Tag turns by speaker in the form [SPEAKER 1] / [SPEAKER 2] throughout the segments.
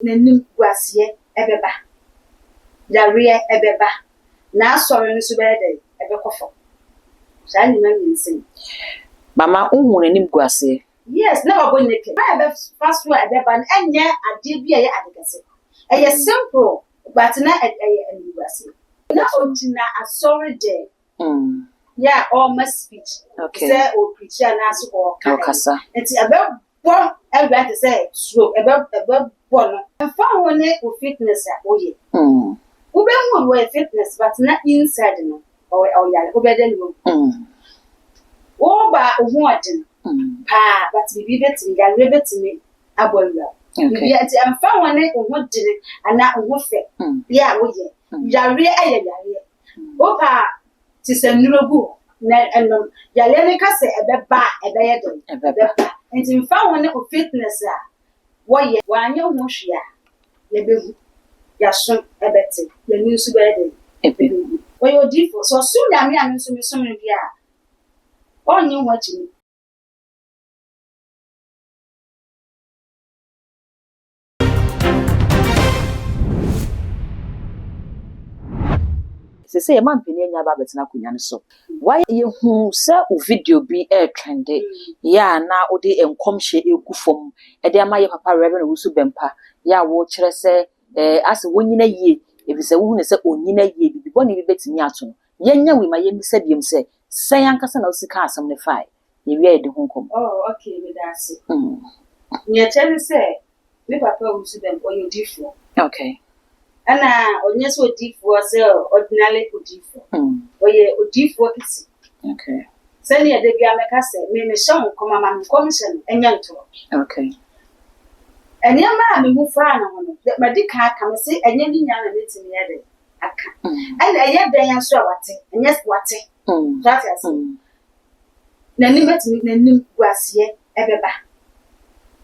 [SPEAKER 1] n'anim guasie ebeba yare ebeba na asori nso be dey ebekofo sha ni ma nsin
[SPEAKER 2] mama unhu n'anim guasie
[SPEAKER 1] yes na babo neke ma be fast food ebeba enye ade bi eye adekase eye simple but na eye anim guasie na ojina asori dey yeah almost speech say o preach na so o
[SPEAKER 2] kasa
[SPEAKER 1] enti ebebo everybody say slow ebebo no fa ho ne o fitness a oye wo be hu wo fitness but na inside no o yale wo be dey no wo ba ohu odin pa but bibi betimi yale betimi abonwa bibi ati amfa ho ne ohu din ana ohu fe ya wo ye yare aye yare wo pa ti se nurogu na enom yale ne ka se ebeba ebeye den ebeba enti mfa ho ne o fitness a wo ye wanye ho hwia le behu ya so ebete ya ni nsu be den ebehu wo yo difo so su nyame a nso me so me bia onye ho achi
[SPEAKER 2] se ye mampeni anya ba betina kunya ne so why ye hu se o video bi trend ya na ode enkomhye egufom e de amaye papa Reverend Wusu Bempa ya wo kire se ase wonyina yie ebise wo hu ne se onyina yie bibi boni bi betimi ato ye nya we ma ye mi se biem se sen yankasa na osika asem ne fai ye wi e de honkom
[SPEAKER 1] okay me da se nya chele se me papa Wusu Bempa yo difo
[SPEAKER 2] okay
[SPEAKER 1] ana onye so odifo se ordinary odifo oye odifo kisi
[SPEAKER 2] okay
[SPEAKER 1] sani ade bia meka se me shon koma ma commission enya nto
[SPEAKER 2] okay
[SPEAKER 1] enya ma me hu fa na hono ma dika aka me se enya ni nya na metimi yede aka ana eye dan ya so awate enya wate that is na ni metimi na nim guasie ebeba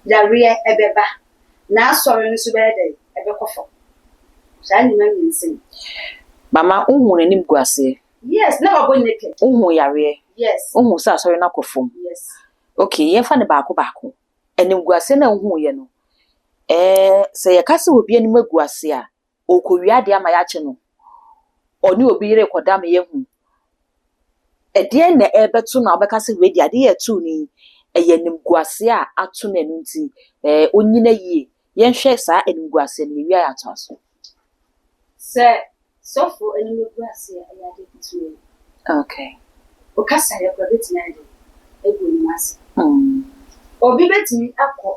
[SPEAKER 1] yare ebeba na asori nso be dey ebekofo Shani ma nsin
[SPEAKER 2] mama unhu n'anim guasie
[SPEAKER 1] yes na babo neke
[SPEAKER 2] unhu yare
[SPEAKER 1] yes
[SPEAKER 2] unhu sa sorry na kofom
[SPEAKER 1] yes
[SPEAKER 2] okay ye fa ne baako anim guasie na unhu ye no se ye kase obi anim guasie a okowia de ama ya che no oni obi yire koda ma ye hu de na ebeto na obekase we de ade ye tu ni anim guasie a ato na nu nti onyina yie ye hwe sa anim guasie na wi ayato aso
[SPEAKER 1] so for any guasie ayade bitu
[SPEAKER 2] okay
[SPEAKER 1] okasa ya private na ide ego ni mas obi betimi akọ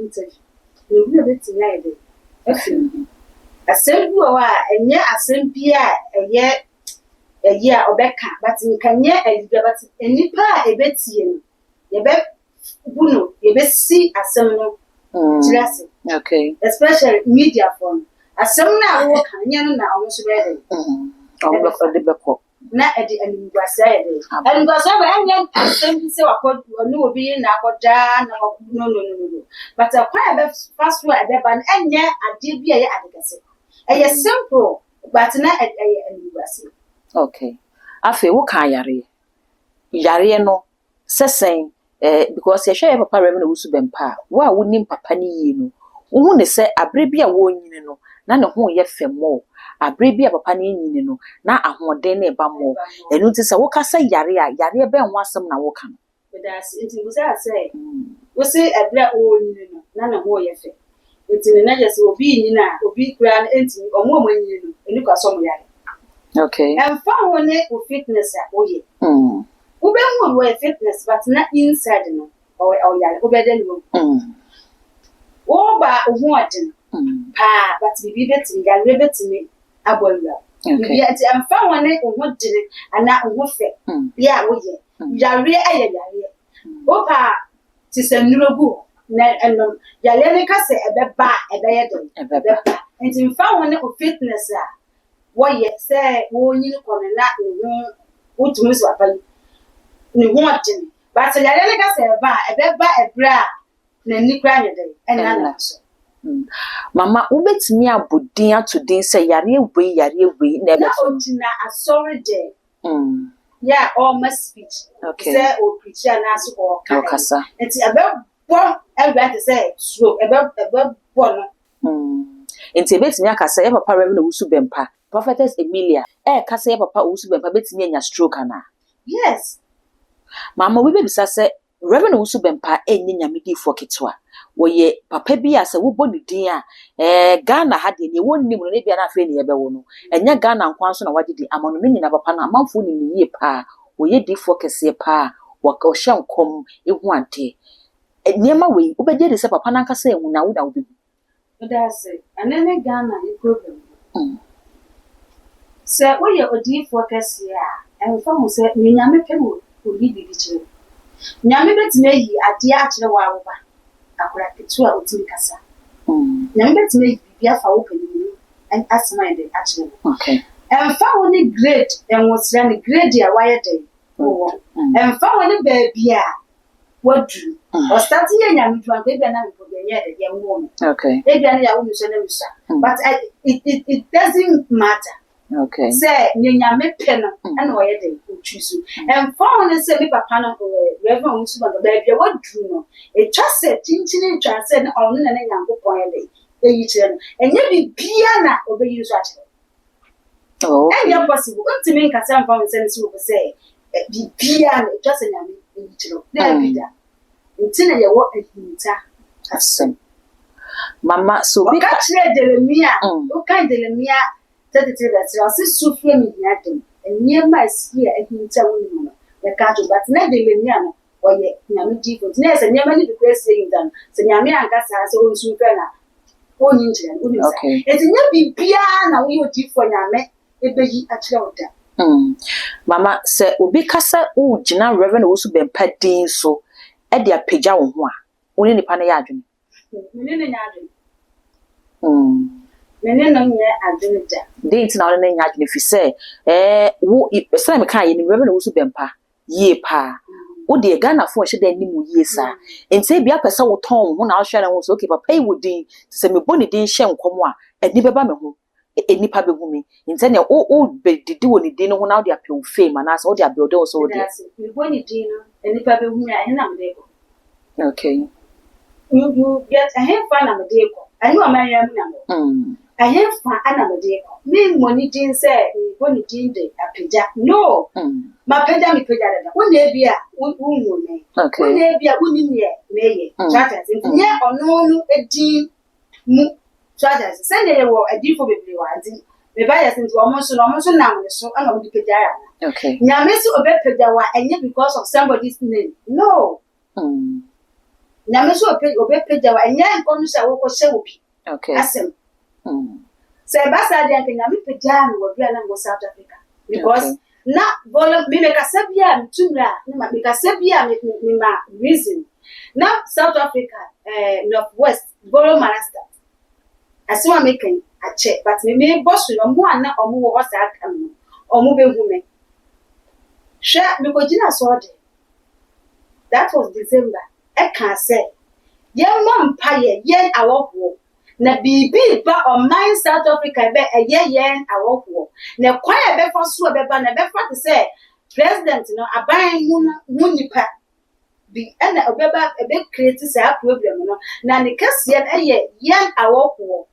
[SPEAKER 1] interview na obi betimi ide afim asembu wa enye asempi a eye a obeka but nkanye aliga but enipa a ebetie no ye be bunu ye be si asem no tirase
[SPEAKER 2] okay
[SPEAKER 1] especially media phone asem na wo kanya no na wo so be dey
[SPEAKER 2] de beko
[SPEAKER 1] na edi animguasia ede animguasia ba anya asem se wakọ onu obi na akọja na no but akwa be fast food ebe ban anya ade bi eye adekase eye simple but na eye animguasia
[SPEAKER 2] okay afi wo kan yare no sesen because ye hwe papa Reverend Wusu Bempa wo a wonim papa ni yi no wo hu ne se abre bi a wo nyine no na ne ho ye femo abre bi a papa ni nyine no na ahoden na eba mo enu nti se wo ka se yare be ho asem na wo kan
[SPEAKER 1] that's it was say we say abre o nyine no na ne ho ye fe enti na je se obi nyina obi kura na enti omo nyine no enu ka so mo yare
[SPEAKER 2] okay
[SPEAKER 1] and fa ho ne o fitness a oye wo be hu wo fitness but na inside no o yare wo be dey no wo ba ohu odin pa but bibi betimi yare betimi abonwa bibi ati amfa ho ne ohu din ana ohu fe ya wo ye yare aye yare wo pa ti se nurogu na enom yare ne ka se ebeba ebeye den ebeba enti mfa ho ne o fitness a wo ye se wo nyi ko na ohu utumi so apan ni ho odin but yare ne ka se ebeba ebra na nikra nyede ena na so
[SPEAKER 2] mama ubetimi abodin atodin se yare we na ebe
[SPEAKER 1] ojina asori de yeah almost speech
[SPEAKER 2] okay
[SPEAKER 1] say o preach na so o
[SPEAKER 2] kasa
[SPEAKER 1] enti ebe bo everybody say slow ebe bo no
[SPEAKER 2] Enti betimi akasa ye papa Reverend Owusu Bempa, Prophetess Emilia, kasa ye papa Owusu Bempa betimi anya stroke ana.
[SPEAKER 1] Yes.
[SPEAKER 2] Mama we bebisa se Reverend Owusu Bempa enye nyamedifo ketwa. Wo ye papa bi ase wo boni din a Ghana ha de ne wonni mu ne bia na afa ne yebewo no. Enya Ghana nkwan so na wagidi amano ne nyina papa na amanfo ni ne yie pa. Wo ye difo kese pa. Wo hye nkom ehu ante. Niema we obeje de se papa na nkasa ehu na wo da wo bi.
[SPEAKER 1] That's it. And then Ghana the problem. So we ye odifo kese a emfa mo se nyame pemu obi bibi kire. Nyame betime yi ade a kire wa wo ba. Akura ketu a otimi kasa. Nyame betime yi bibia fa wo panimu and asma de a kire.
[SPEAKER 2] Okay.
[SPEAKER 1] Emfa wo ni grade enwosra ni grade a waye de. Emfa wo ni baby a wadu. O start ye nyame du anka bia na mpo de ye de mo.
[SPEAKER 2] Okay.
[SPEAKER 1] E bia na ya wo mi so na mi sa. But it doesn't matter.
[SPEAKER 2] Okay.
[SPEAKER 1] Say nyame pe no na o ye de o choose. Emfa wo ni say me papa no Reverend Owusu Bempa baby wadu no. E twa se tinchini twa se na ono na nyankopon ye de. E yi kire no. Enye bibia na obeyi so a kire.
[SPEAKER 2] Oh.
[SPEAKER 1] And you're possible. Ultimately, Cassam found sense to say, be piano, just a young individual. There be that. Until you walk a hinter.
[SPEAKER 2] Assem. Mama, so
[SPEAKER 1] we catch Delemia, who kind Delemia, 33 that's our sister me nothing, and near my sphere a hinter woman, the cattle, but not Delemia, or yet Yami different. Yes, and never need to press saying them. So Yami and Cassa has own super. Okay. It's not be piano, we would do for Yame.
[SPEAKER 2] Mama se obi kasa o gina Reverend Owusu Bempa din so e de apagya wo ho a oni nipa na ya adwene
[SPEAKER 1] menene nya adwene menene nya adwene da
[SPEAKER 2] din tina oni nya adwene fi se wo se me kan ye ni Reverend Owusu Bempa ye pa wo de Ghana fo hye da ni mu ye sa enti bia pesa wo ton ho na wo hwe na wo so okay papa yi wo din se me boni din hye nkomo a eni beba me ho enipa behu mi intene o be didi woni din no na o de apel fame na so o de abel de so o de
[SPEAKER 1] me boni din no enipa behu mi a na me de ko.
[SPEAKER 2] Okay.
[SPEAKER 1] You get a hand fan am de ko anu amanya mu na mo a hand fan ana me de ko me money din say me boni din de apija no ma peda me peda da wona e bia wonu me wona e bia woni me ye chata nye ono no edin mu so as send they were a deep for baby one me buy us into almost now so and on the pejara.
[SPEAKER 2] Okay.
[SPEAKER 1] Nyame so obe pejawa enye because of somebody's name. No. Nyame so obe pejawa enye nkom sha wo ko she obi.
[SPEAKER 2] Okay.
[SPEAKER 1] Asem. Say basa dey nyame pejaa me wo bia na mo South Africa because na volume me make asabia mtumra na make asabia me ma reason. Now South Africa Northwest Borough Manchester asema making a check but me boss no mo ana omo wo hosa aka no omo behu me sha me ko gina so de that was December e can say yen mom paye yen awoho na bibi ba on my South Africa be yen awoho na kwan e be fa so be ba na be fa to say president no aban hu nipa bi ana obeba e be create say problem no na ne kase yen awoho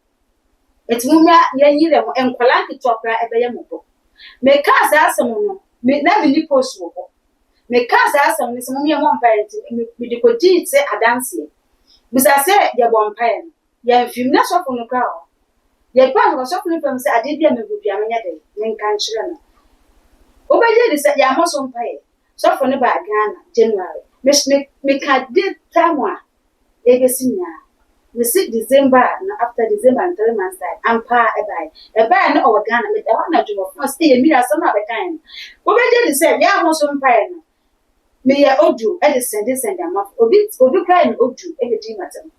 [SPEAKER 1] etimumya yanyire mo enkwala kitokra ebeye mobo me ka asasem no me na me ni post wo me ka asasem ni se mumya mo parent me de ko di se adanse bisa se ye bon parent ye film na so funu ka o ye pa so funu fam se ade bia me bubia me nyade me kan kire no obeje de se ya mo so mpae so funu ba Ghana January me ka de tamwa ebesinya we see December no after December and 3 months time ampa ebai no o Ghana me da wana dwo for stay me asem na be kan wo be je say ya ho so mpa no me ya odu e de send am obi cry no odu e be di matam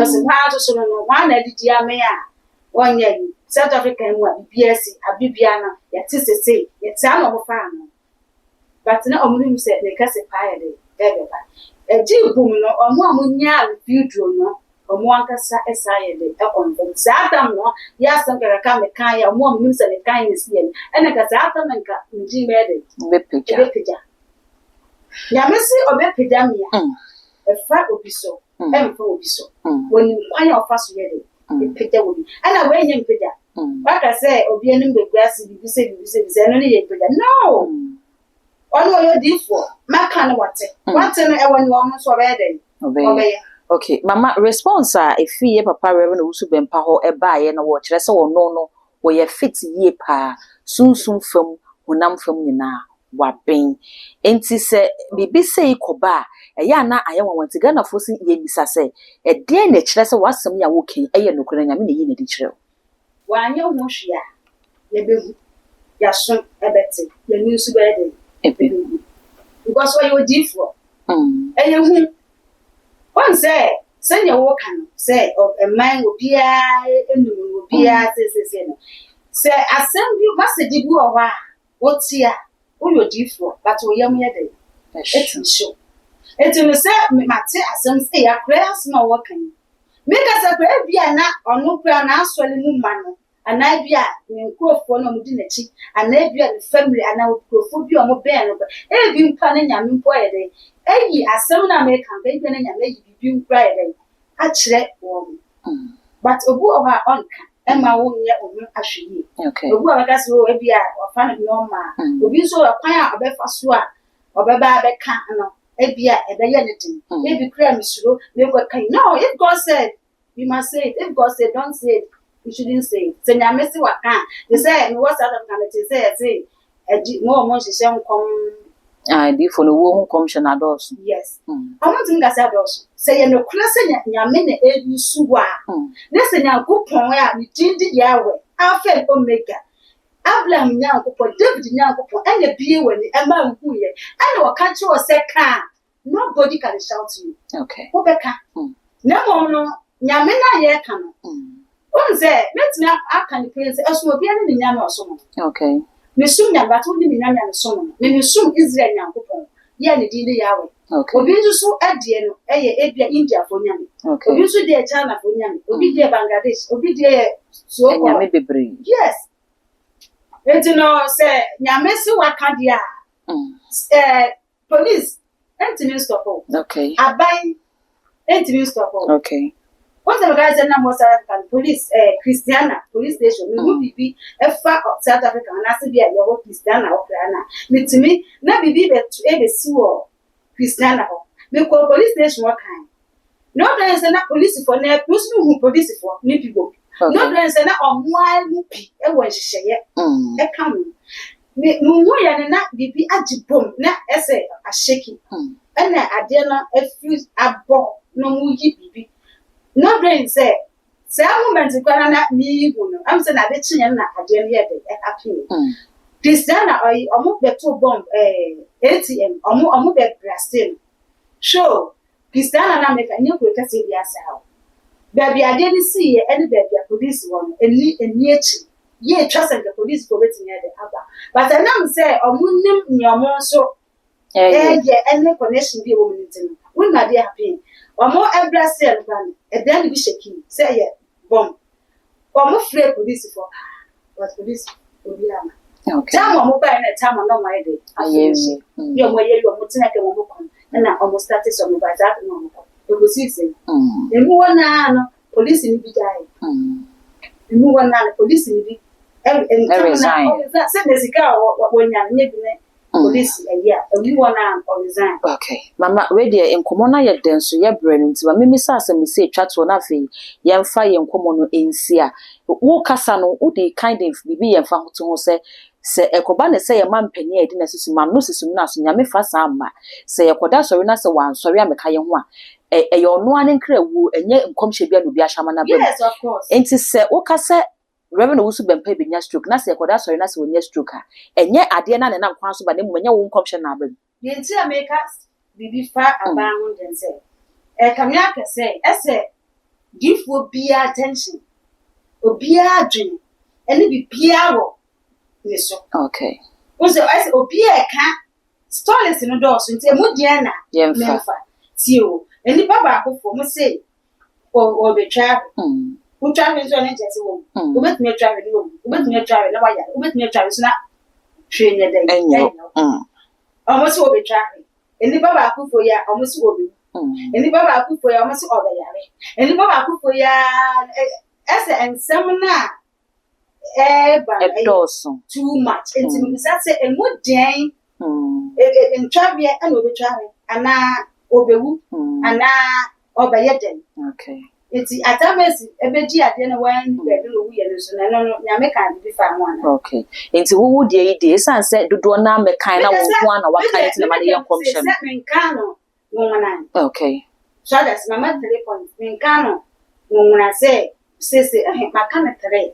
[SPEAKER 1] so ha so no wana didi ame a wonya yi South Africa mu a BBS abibia na ya tisese ya tia no mo fa no but na omuri say me kase pa ya de beba eji bum no omo amunya video no omo ankasa esaye de ekonfom satam no ya sankara ka me kan ya omo amunim se me kan ni sie ene ka satam nka nji mede bepeja ya mesi obepeja me ya efa obiso emfa obiso woni kwan ya ofa so ye de picture will be. And I wear him picture. Like I say, or be an immigrant, you say, only a picture. No. What were you did for? My kind of what? What's an hour almost already? Obey.
[SPEAKER 2] Okay, Mama, response if ye papa reverend also been paho a buy and a watch, so no, where ye fit ye pa, soon film, unam film na, what bing. Ain't he say, be say coba, a yana, I am want to gonna force ye, Miss say, a dear nature was some ya walking, a no calling a mini in the trail.
[SPEAKER 1] Why, no, no, she ya soon a betty, the news wedding, because what you did for. And you one say your work can say of a man will be and will be say, I send you must a debu or what's here, all your deep for, but we young yet. It's sure. It's in the same matter as some say a prayer small working. Make us a prayer be a not or no prayer now swelling man, and I be a go for no modernity, and they be a family, and I would go for you on a band, every planning and employed. As some American baby and may be Friday. Actually, but a book of our own, and my own year of actually. Okay. The work as well be or find no man. Will be so a fire of a swap or a bad can't. Ebia, a anything. Maybe cream is slow, you got kind. No, if God said, you must say it. If God said, don't say it, you shouldn't say it. Say, I miss what can. They say, what's out of time? Say, more money, she come.
[SPEAKER 2] I did for the woman commission adults.
[SPEAKER 1] Yes. I want to get adults. Say, no class in your minute, you suwa. Listen, now go point where you did the Yahweh. I felt Omega. I blame young for David young and the beer when the Emma who ye. I know a country or second. Nobody can shout to you. Okay. Obeka. No, Yamina ye can. One say, let's now I can praise us will be any young or someone. Okay. Mesumya but only in Yana Sono. When you soon Israel Yankupon, Yanni did Yahweh. Okay. Obi so Adian, Abia India for Yami. Okay. Obi so dear China for Yami. Obi dear Bangladesh. Obi dear so Yami be brave. Yes. And you know, say Yamesi Wakadia. Police. Anthony Stoppo. Okay. I buy Anthony Stoppo. Okay. What the guys and South African police, Christiana, police station, we will be a far of South Africa, and I said, yeah, your Christiana or Christiana. Me to me, not be a sewer Christiana. We call police station what kind. No, there is not police for near person who police for new people. No, there is not on wild movie, and when she say, a come. We are not be at the bomb, not as a shaking. And I dare not a few a ball, no movie. No brain say, some women to not me. I'm saying I bet you not a dear yet happy. Christiana or move the two bomb ATM or move the Brazil. Sure, Christiana make a new protest in yourself. Baby, I didn't see any baby police one and near ye trust the police for waiting at the other. But I now say, or moon your mom so any connection be woman. We not be happy. Or more every cell van, a then be shaking, say ye, bomb. Or more free police for what police will be. Okay. Time or mobile and a time on my day. I use your way, you're Mutina and I almost started some by that normal. It was easy. The more police in the die. The more police in the and send the cigar when you're living police a year, and you want to resign. Okay, Mama, ready in Comona yet then, so you're bringing to a Mimisa and me say chat to nothing, young fire and Comono in Sia. Walk Cassano, who they kind of be and found to say a cobana say a man penny, I didn't see my nurses and nuts, and Yami Fasamba. Say a codas or another one, sorry, I'm a Kayan one. A your no one in Crew, and yet come she be a Shamana. Yes, of course. And to say, Okasa. Reverend also been paid in your stroke. Nasa Koda, sorry, Nasa when your stroke. And yet, I didn't and I'm counsel by them when you won't commission. The entire makers be far abound and say, a Kamaka say, I say, give will be attention, will be a dream, and it be Piaro. Okay. Was I say, oh, be a cat, stories in the doors until Mudiana, Yemfa, Tio, and the Baba for must say, or be travel. Who travels on it as a woman? Who met me traveling room? Who met me traveling? Who met me traveling? Not train a day. Almost will be traveling. And the Baba cook for ya almost will be. And the Baba cook for ya almost over ya. And the Baba cook for ya as and seminar
[SPEAKER 2] Dawson
[SPEAKER 1] too much. It's that's a good day in Travia and over travel, and now Obewu, and now Obayeden.
[SPEAKER 2] Okay.
[SPEAKER 1] It's at times a beji at the end when we are no, Yamekan be found one.
[SPEAKER 2] Okay. Into who would ye sunset do na me kind of one or what kind of the money commission?
[SPEAKER 1] Mincano, woman.
[SPEAKER 2] Okay.
[SPEAKER 1] So that's my mother point. Mincano, woman, I say, my kind today.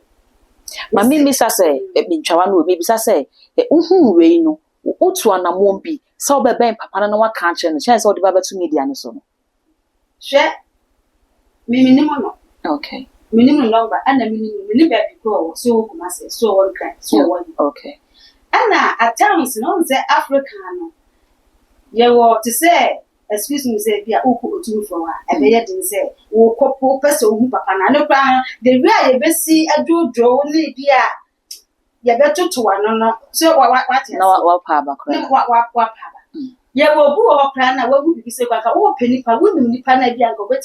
[SPEAKER 2] Mammy Miss say, it mean Chawan will be say, we know, Utuan won't be, so by Ben Papa no one can't change the chance or the Baba to media and so.
[SPEAKER 1] Share minimum.
[SPEAKER 2] Okay.
[SPEAKER 1] Minimum number and a minimum baby grow, so must say, so one kind, so one.
[SPEAKER 2] Okay.
[SPEAKER 1] And at times, no, the African. You were to say, excuse me, say, be a uku to for a bear didn't say, oh, couple person who papa, and no crown, the way you best see a do draw only be a. You better to one, no, so what,
[SPEAKER 2] no, Papa,
[SPEAKER 1] what, you will go or plan, I will be say, like a penny per woman, the panadian go wet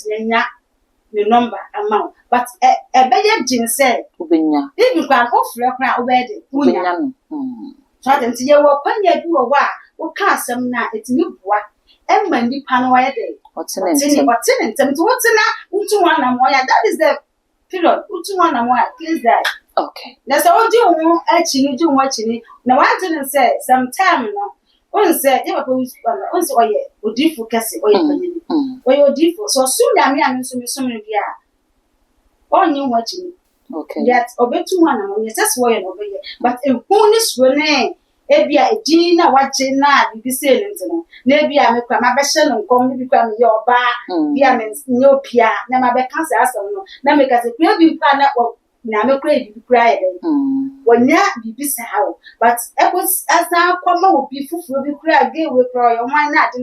[SPEAKER 1] the number amount, but a bear didn't say,
[SPEAKER 2] Ubinya,
[SPEAKER 1] if you can offer a crowd already, Ubinya. So then, you will when you do a while, what can't some now, it's new boy, and when the panel day. What's in it? What's in one and one, that is the period, one and one, please that.
[SPEAKER 2] Okay.
[SPEAKER 1] That's all you actually do watching it. Now, I didn't say sometime, one said, you were also or different cassie or you're different. So soon, I mean, so many years. All you watching.
[SPEAKER 2] Okay.
[SPEAKER 1] Yet, obey to one among that's why over here. But in bonus, Rene, Ebia, Gina, watching now, you be saying, maybe I make my best and come become your bar, Via means no pia, never becomes as no, make us a great partner of. Now, I'm afraid you cry. When ya be busy how, but it was as now come out before we cry again with Roy or why not?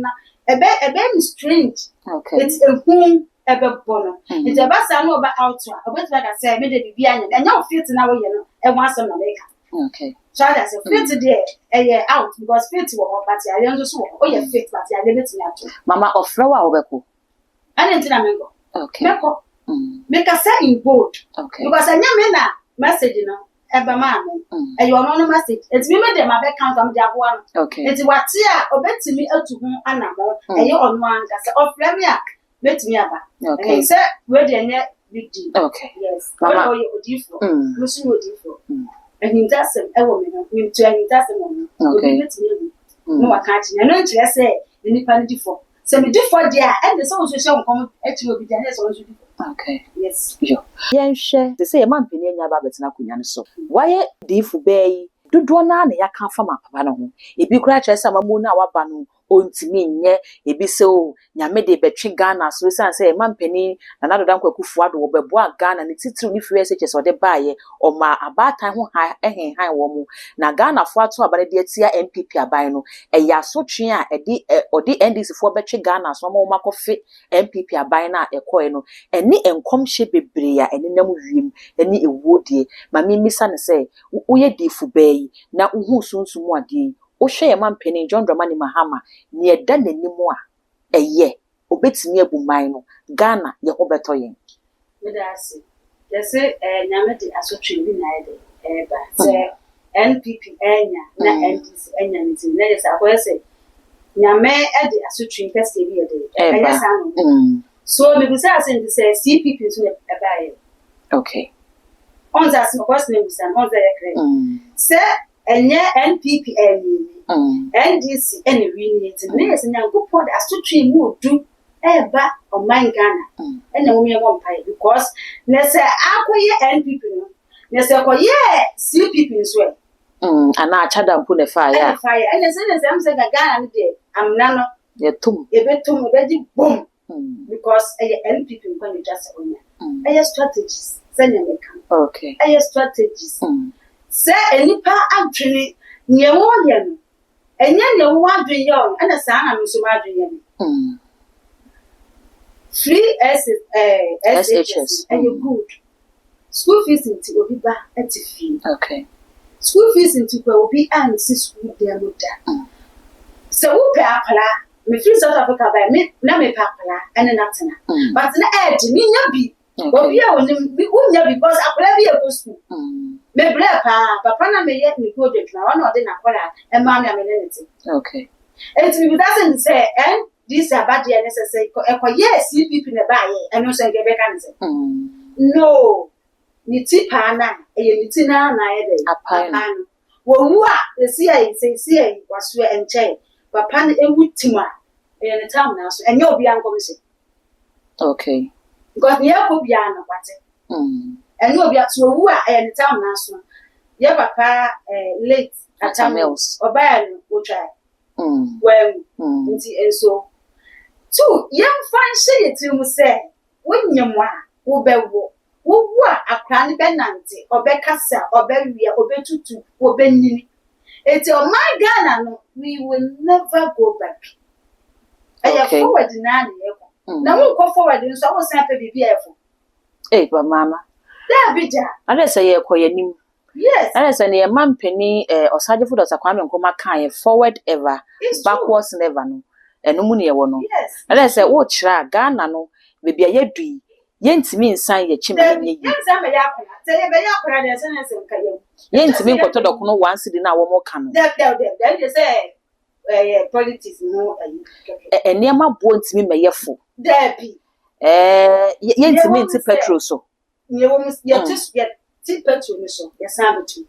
[SPEAKER 1] A bit strange.
[SPEAKER 2] Okay.
[SPEAKER 1] It's a home ever born. It's a bus I know about outside. A bit like I said, maybe be and now fit in our yellow and once on America.
[SPEAKER 2] Okay.
[SPEAKER 1] So that's a fit today, a year out because fit to a party. I understand. Oh, you're fit, but I didn't know.
[SPEAKER 2] Mamma of Flower Overco.
[SPEAKER 1] I didn't know.
[SPEAKER 2] Okay.
[SPEAKER 1] Make a say in bold.
[SPEAKER 2] Okay.
[SPEAKER 1] Because I never message, you know, ever man. And you are not a message. It's me, my back count on the one.
[SPEAKER 2] Okay.
[SPEAKER 1] It's what here, or bet to me out to whom animal, and you on one that's off Flemia. Bet me about. Okay, sir, where the net big deal. Okay. Yes. Mamma, you would differ. Listen, would differ. And he does a woman, him to any doesn't woman. Okay. No, I can't. I know to say, any penalty for. So me do for there, and the song show come actually be there.
[SPEAKER 2] Okay.
[SPEAKER 1] Yes.
[SPEAKER 2] Yo. Yen share. They say a man penny nya ba betina kunya no so. Why difu bay dodo na na yaka fa ma papa no ho. Ebi kura kire sa mamu na waba no ontimi nye ebi se o nyame de betwe Ghana so san say man penny na na dodan kwakufu ado wo beboa Ghana ne titiru ni free SHS ode baaye o ma abatan ho ha ehenhan wo mu na Ghana fo ato abare de atia MPP aban no eya so twe a ede ode NDC fo betwe Ghana so ma makofe MPP aban na ekoe no eni enkomhye bebre a eni nam wiem eni ewodie ma mimisa ne say uye difu bayi na uhu sunsumu ade o hwe man penny John Dramani Mahama ni eda nanimu a eye obetimi abuman no Ghana ye ho beto yen
[SPEAKER 1] medase yese nyame de asotwe bi na ede ba se NPP enya na NDC enya nti na yese akoyese nyame ede asotwe pese bi ede yesa no so me bisa say CPP so eba ye
[SPEAKER 2] okay
[SPEAKER 1] on that no question me bisa on that kre se enye NPP enyi NDC ene wini eti na yesi nyankopod asotwe mu odu eba o man Ghana ene wo me won because na se akoye NPP no na se akoye CPP so
[SPEAKER 2] ana achada mpu ne fa ya
[SPEAKER 1] ene se am se Ghana ne de amna no
[SPEAKER 2] yetum
[SPEAKER 1] ebetum ebeji boom because NPP nko ni just onya strategies senya meka
[SPEAKER 2] okay
[SPEAKER 1] strategies se enipa adwene nye wo ye no enye ne wo adwene ye on ena sa na so ma adwene ye free SHS and you good school fees into obi ba atifi
[SPEAKER 2] okay
[SPEAKER 1] school fees into obi and si school there muda so wo pe akala me free South Africa by me na me pa akala ene natena but na edge me nya bi But we are only because I could be a person. Maybe papa na me yet me go de na one or the na kwala e ma me amenity.
[SPEAKER 2] Okay.
[SPEAKER 1] And we doesn't say and this about the necessary yes CPP na ba ye and no say get back and say. No. Ni ti pa na e ni ti na na ye de. Apan. Wo wu a see I was enche. Papa na e wutima e ne time na so enye obi anko me say.
[SPEAKER 2] Okay.
[SPEAKER 1] Because near could be an aquatic. And you'll be at so who are any town national. Your papa late at Tamils or Bayan will try. Well, and so. Two young fine say it you must say, when you want, who are a cranny benanti or Becassa or Beria or Betutu or Benini. It's your my Ghana, we will never go back. I have forward in an now we'll go forward and so I was happy to be careful.
[SPEAKER 2] Eh, but mamma.
[SPEAKER 1] There be that.
[SPEAKER 2] Unless I call your name. Yes. Unless I near man penny or Sergeant Food as a crime and come kind forward ever, backwards never no. And no money one. Yes. Unless I watch Ghana no, maybe a yedri. Yent mean sign your chimney. Yes, I'm a yakura. Say a yakura, there's an answer. Yent mean what to do once in our more can. Then you say. Politics no and near my bones me may yeful.
[SPEAKER 1] There be
[SPEAKER 2] yet mean to petrol so.
[SPEAKER 1] You just get tip petrol so, yes, I'm too.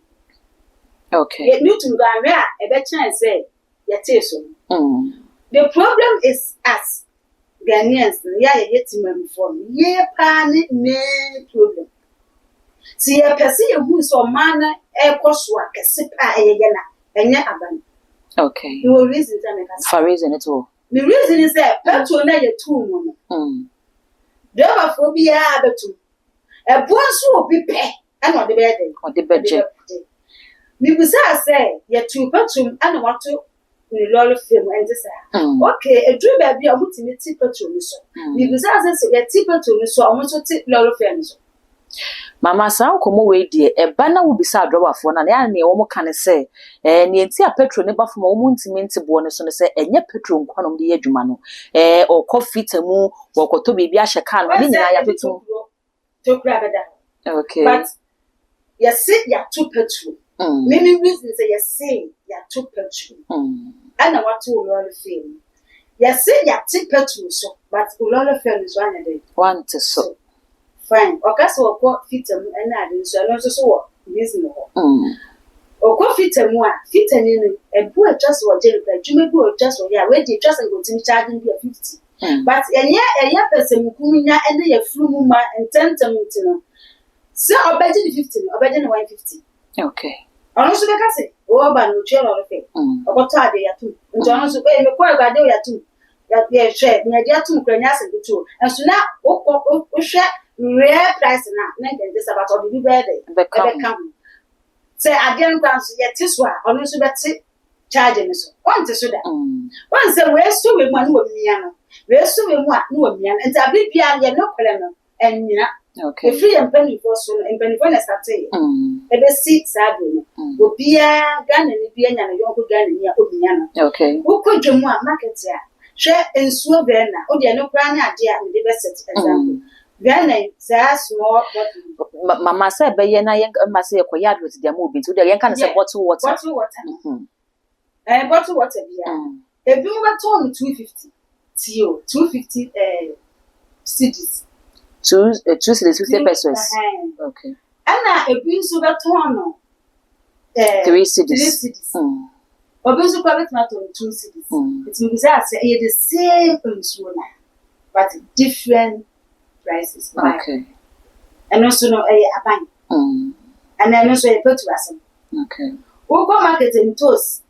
[SPEAKER 2] Okay.
[SPEAKER 1] Yet Newton got a better and say, yet so. The problem is us Ghanaians, yet him from ye panic main problem. See a person who is so manner a coswork a sip a yana and yet aban.
[SPEAKER 2] Okay.
[SPEAKER 1] You will reason
[SPEAKER 2] for reason at all.
[SPEAKER 1] The reason is that petrol na ye 2 woman. Driver phobia betu. A bonsu will be pay and what the bed or the budget. Me was say ye 2 petrol and what to lolly film and this. Okay, a driver be a multi petrol so. Me was say ye tip petrol so I want to tip lolly film so.
[SPEAKER 2] Mama sa komo we die e bana wo bisa adrobafo na ya ne wo mo kan se ne enti a petrol ne ba fo mo ntimi ntebo ne so ne se enye petrol nkwanom de adwuma no o coffee temu wo koto bibi a hye kan ne nyina ya petrol
[SPEAKER 1] to grab that.
[SPEAKER 2] Okay,
[SPEAKER 1] but you say ya to petrol many reasons say you say ya to petrol and what to lolly film you say ya to petrol so but lolly film is one to so fine. Okay, so I fit them and I so I also reason. Or fit them one, fit in a boy just what Jennifer, you may go just what yeah, where they just and go to charging you 50. But a year person who and they flew muma and 10 to so I'll bet you 50, I'll bet you 150.
[SPEAKER 2] Okay.
[SPEAKER 1] Also, like I say, oh, but no chair or a thing. About Tade too. And John also pay me quite a day or two. That they share near their 2 cranias and 2. And so now, oh, share. Rare price now, this about all the birthday. Say again, grants yet this one, or no, so that's it. Charging us. One to so that. Once a we're so with one with me, we're so with one with me, and a big piano, no colonel, and okay, free and penny for so and penny for us. Ever seat sadly will be a gun and be a young gun near Obiana. Okay, who could you want market here? Share and Slovenia, or the no grand idea with the best example. Then small
[SPEAKER 2] Mama said, by Yana Yank must say a yard with their moving to the young kind of bottle water. Bottle water. And bottle water, yeah. If you were told 250, 250 cities. 2 cities, 50 pesos. Okay. And now a bean sugar tono 3 cities. 3 cities. Or bean sugar not on 2 cities. It means that it's the same in but different prices. Okay. And also no a bank. And then also a petrol. Okay. We go market in toast.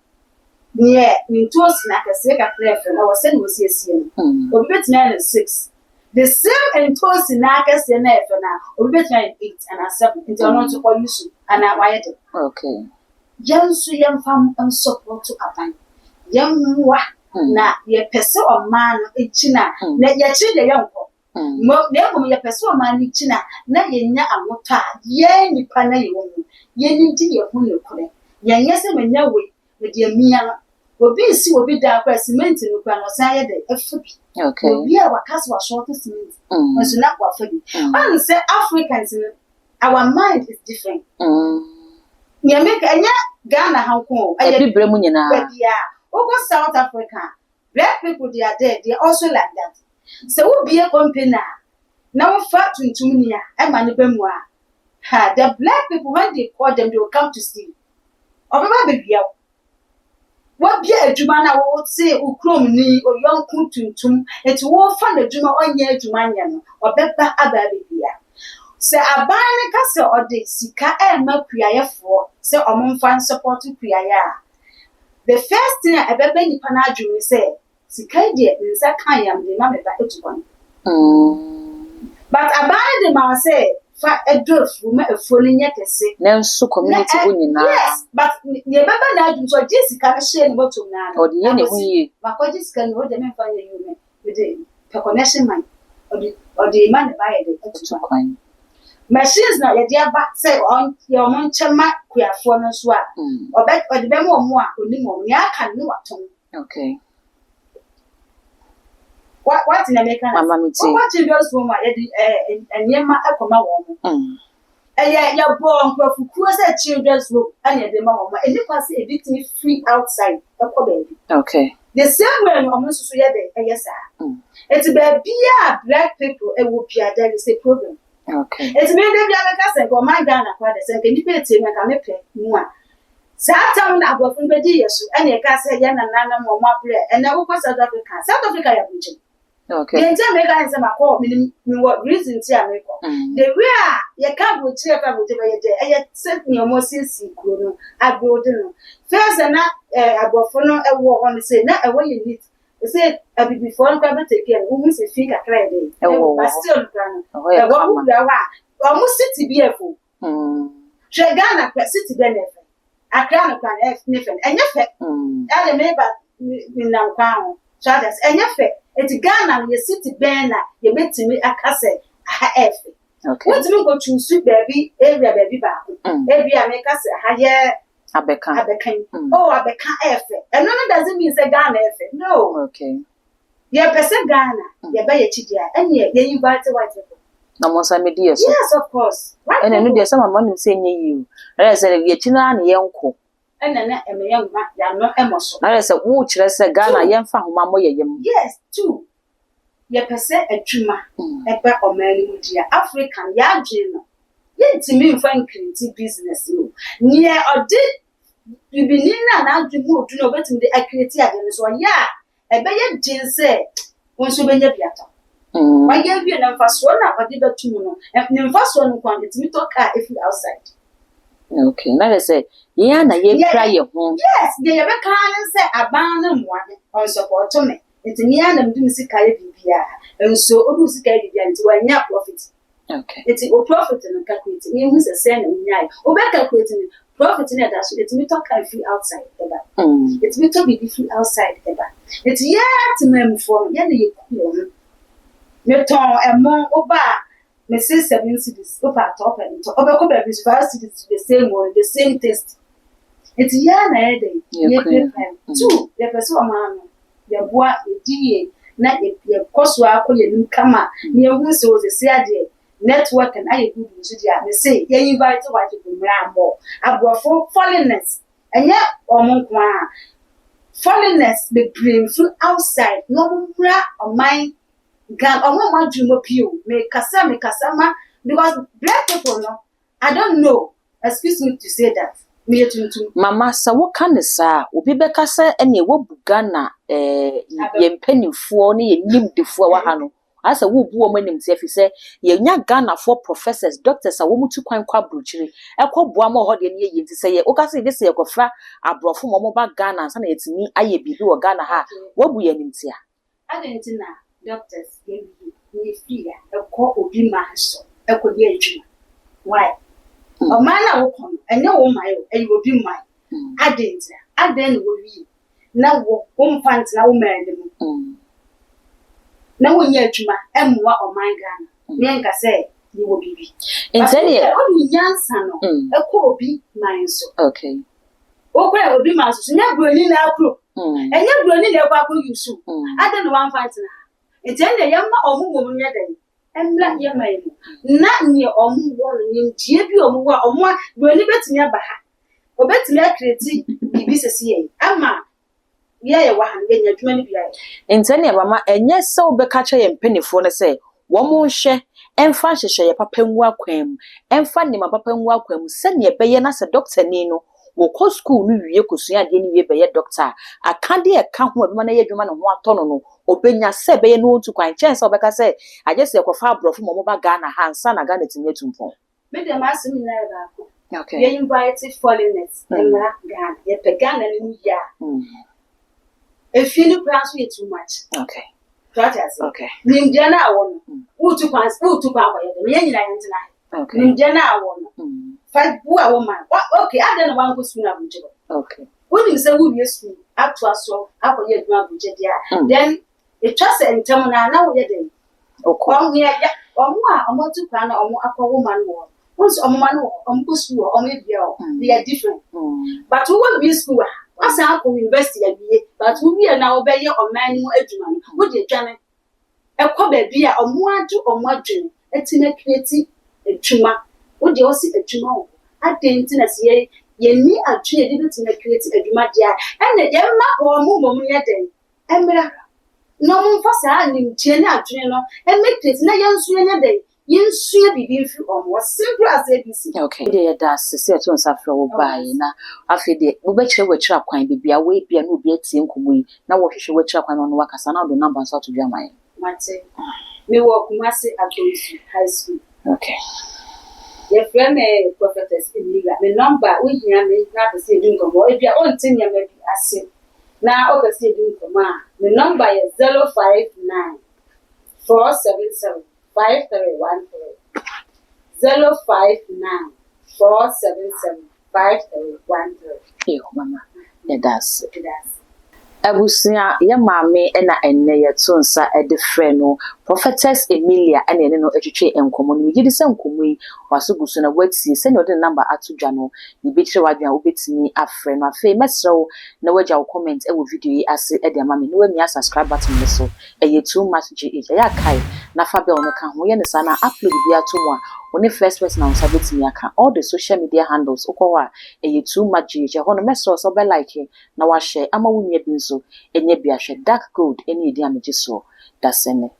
[SPEAKER 2] Near in toast like a second player from our son was here. We bet 9 and 6. The same in toast in Nagas and F now. We bet 9 8 and 7 into not to call you and I wired. Okay. Young so young farm and support to a bank. Young wa na ye person or man in China. Let your children young. Never your person man in China. Na ye na a water. Ye ni pana you. Ye need to your home. Yes, and no way with your meal.
[SPEAKER 1] obi si obi da kwa cement no kwa no san ye de afubi
[SPEAKER 2] Okay.
[SPEAKER 1] obi a wakas wa short cement so na kwa afubi and say Africans our mind is different me make anya Ghana hanko
[SPEAKER 2] e bibre mu nyina
[SPEAKER 1] bia over South Africa black people they are there, they are also like that. So we be a company now fat to me e ma ne bemu a ha the black people when they call them they will come to steal obaba be bia what be adwuma na wo say ukrom ni oyonku tuntum eti wo fa na adwuma onye adwuma nya no obeba aba be bia se aban ne ka se ode sika e ma kuayefo se omomfa support kuaya the first thing ebebe nipa na adwuma say sika de nsa kan yam de ma meba etuban but aban de ma say fa edorfu ma efoli nya kese
[SPEAKER 2] na nso community wo nyina
[SPEAKER 1] yes but ye baba na adwuma so Jessica na share ne bottom na
[SPEAKER 2] odi ye ne hu yi
[SPEAKER 1] ba ko Jessica no de me fa ye you me de connection man odi man ba ye de
[SPEAKER 2] etuban
[SPEAKER 1] machines na ye de aba say on your mon chema kuafo no so a odi be mo mo a oni mo ni aka ne waton
[SPEAKER 2] okay
[SPEAKER 1] what in America
[SPEAKER 2] mama mi ti
[SPEAKER 1] what children's home a ye de enyema akoma wo mo ya bo nkwafu kuo say children's home and ye de ma wo mo eni kwase editini free outside ekọ baby
[SPEAKER 2] okay
[SPEAKER 1] the same way no mo so ye de yes it's be bia black people e wo bia there is a problem
[SPEAKER 2] okay
[SPEAKER 1] it's me de bia ka say go man Ghana kwa de say ke nipa eti me ka me pe mu a satam na abofun be di yesu ene e ka say ye na nana mo mo abre ene wo kwa South Africa ya bunje
[SPEAKER 2] okay
[SPEAKER 1] the time me ka say ma call me what reason ti America the way ye ka go ti be ye de e ye set me mo sisi kuro no abuild no first na abofun no e wo ho say na e wo ye need say before I'm going to take care we say fika credit but still plan e wo bua wa almost city beautiful Ghana city benefit akra no plan f nefen enya fe ale me ba ni nam kwa ho so that's enya fe eti Ghana we city ben na ye betimi akase f
[SPEAKER 2] okay
[SPEAKER 1] what me go choose baby area baby ba e bia me kase ha ye
[SPEAKER 2] abekan
[SPEAKER 1] abeka efe and no doesn't mean say Ghana efe no
[SPEAKER 2] okay
[SPEAKER 1] ye person Ghana ye ba ye chidia ene ye invite white people
[SPEAKER 2] na mo sa me die so
[SPEAKER 1] yes of course right
[SPEAKER 2] ene no de sama ma nim say nye yi o say ye china na ye nko
[SPEAKER 1] ene na eme ye ma ya no emoso
[SPEAKER 2] na say wo kire say Ghana ye mfa homa mo ye yem
[SPEAKER 1] yes too ye person adwuma eba omani mu dia African ya adwin no ye ntimi mfa create business no near odi bibinina na adwumu odu no betim de create again so ya ebe ye jinse wonso benya biata wa ye bi na mfa so na odi betum no ne mfa so no kwan betimi to car if outside
[SPEAKER 2] okay na say ye na ye kra ye ho
[SPEAKER 1] yes de ye be kan say aban na moane on support me etimi ya na mdum sika ye bibia enso odu sika ye bibia nti wa nya profit
[SPEAKER 2] okay
[SPEAKER 1] it's o profit no calculate me who say say na nyai o be calculate profit na that so etimi to car free outside eba etimi to be free outside eba it's yet mem for ye na ye ku yo me ton emo oba me say 7 cities opa top and to oba ko be 5 cities the same one the same taste it's ya na ye dey ye pay two the person o ma no ye boa edie na ye koso akoye nim kama ye hu se o se ade network and I good so dia me say ye invite white people mrambo abrofo foreigners enye omonkwa foreigners they bring through outside no mra on my gan omo madwumo pio me kasa ma because black people no I don't know excuse me to say that me tuntum
[SPEAKER 2] mama sa wo kan sa obi be kasa ene wo buga na ye mpanifo ne ye nimdefo wa ha no asa wo bu o manim se fi se ye nya Ghana for professors doctors a wo mutu kwan kwa brochire ekoboa ma ho de ne ye nti se ye wo kasa de se ye kofra abrofo mo ba Ghana sa na yetimi aye bibi wo Ghana ha wo bu ye nimtia
[SPEAKER 1] adentina doctors ye fia eko obi ma so eko de adwuma why o mana wo kono enye wo mayo eyi obi mai adentina aden wo wi na wo mfant na wo mende mu na wo nya adwuma emwa o man Ghana me nka say ye wo bibi
[SPEAKER 2] intended
[SPEAKER 1] o nyansa no eko obi man so
[SPEAKER 2] okay
[SPEAKER 1] okwa obi ma so nya broni na akro enye broni na ekwa akro yusu ade no one fight na ntende yamma omugbo nya den embla yamma yi na nye omugbo no ndie bi omugbo omwa broni betimi aba ha obetimi akreti bibi sesi yi ama ye wa hande nya dwuma ni bia
[SPEAKER 2] ntende bama enye se obeka che ye mpenifo ne se wo mo hye emfa hyehye ye papa nwu akwam emfa ne ma papa nwu akwam se ne beye na se doctor ni no wo ko school no wie kosua de ni wie beye doctor akade e ka ho be ma na ye dwuma ne ho atono no obenya se beye no otu kwan chance obeka se aje se kofa abrofo mo ba Ghana hansa na Ghana tinye tumpo
[SPEAKER 1] me de ma simi na ba ko
[SPEAKER 2] okay
[SPEAKER 1] ye invite foreigners emra Ghana ye pe Ghana ni ya if you plan so too much
[SPEAKER 2] okay
[SPEAKER 1] okay nimjana awon utu kwa ye ye nyina ye ntina
[SPEAKER 2] okay
[SPEAKER 1] nimjana awon five bu awon man okay ade na wan go school na bunje
[SPEAKER 2] okay
[SPEAKER 1] when you say we be school up to aso akoye aduma bunje dia then it trust entem na wo ye den okon ye ya omo a omo tu kwa na omo akwo man wo once omo man wo omo go school omo e bia they are different but we want be school asa akọ university ya biye but we na obeye oman mu adwuma no wo de dwane ekọ ba bia omo adwene etime create adwuma wo de osi adwuma wo adenti na se ye ni adwene de betime create adwuma dia ene ye ma omo mom ye den emra no mo fasa anim tie na adwene no eme create na ye nso ye den yinsuya bibi mfi omo simple as ABC
[SPEAKER 2] okay de da se to nsafra wo bae na afede wo be kire wachira kwan bibia we bia na obi atie nkomoyi na wo hwehwe wachira kwan no wakasa na do number nso to dwa man
[SPEAKER 1] mate me wo Kumasi Adosu High School
[SPEAKER 2] okay
[SPEAKER 1] ye friend prophetess Emilia me number we hia me na be say dun komo e bia on tin ya me bi ase na o be say dun komo me number is 059 477 5313 059 477 5313.
[SPEAKER 2] Hey, mama, that's abusia ye maame na enne ye tonsa e de frɛ no prophetess Emilia ene ne no atwetwe enkomo no yidi se enkomo yi wasoguso na watie se ne ode number atodwa no ye betire wadwan obetimi afrɛ no afei mesrew na wagya wo comment e wo video yi ase e de ama me no wa mi subscribe button ne so e ye too much gh ya kai na fa be wo ne ka ho ye ne sa na upload bi ato mo a one first person na unsa betimi aka all the social media handles ukwa e ye too much gh ho no mesrew so be like na wa share ama wo nua bi nso enye bia hwe dark gold eni edi ameji so dasene